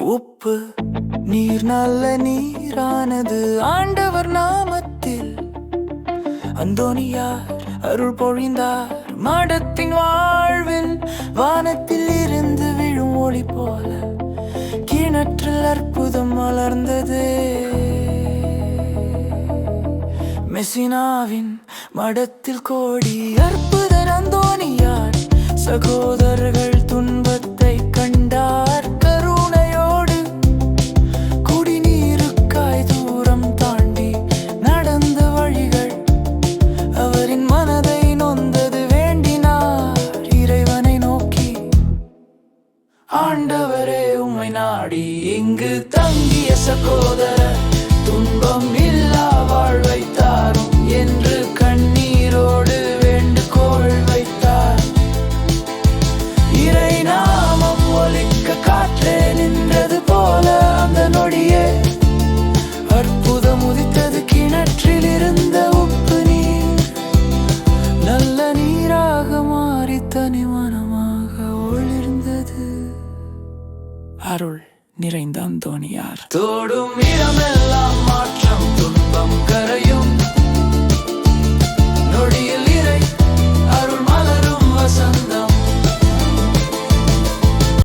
உப்பு நீர் நல்ல நீரானது ஆண்டவர் நாமத்தில் அந்தோனியார் அருள் பொழிந்தார். மாடத்தின் வாழ்வில் வானத்தில் இருந்து விழும் ஒளி போல கிணற்றில் அற்புதம் மலர்ந்தது. மெசினாவின் மடத்தில் கோடி அற்புதர் அந்தோனியார் சகோதரர்கள் துன்பத்தை கண்டார். கருணையோடு குடிநீருக்காய் தூரம் தாண்டி நடந்த வழிகள் அவரின் மனதை நொந்தது. வேண்டினார் இறைவனை நோக்கி, ஆண்டவரே உம்மை நாடி இங்கு தங்கிய சகோதரர் துன்பம் இல்லா வாழ்வை தாரும் என்று கண்ணீரோடு வேண்டுகோள் வைத்தார். இறை நாமம் ஒலிக்க காற்றே நின்றது போல அந்த நொடியே அற்புதம் உதித்தது. கிணற்றில் இருந்த உப்பு நீர் நல்ல நீராக மாறி தனிமனமாக ஒளிர்ந்தது. அருள் நிறைந்த அந்தோனியார் தோடும் இடமெல்லாம் மாற்றம் துன்பம் கரையும்.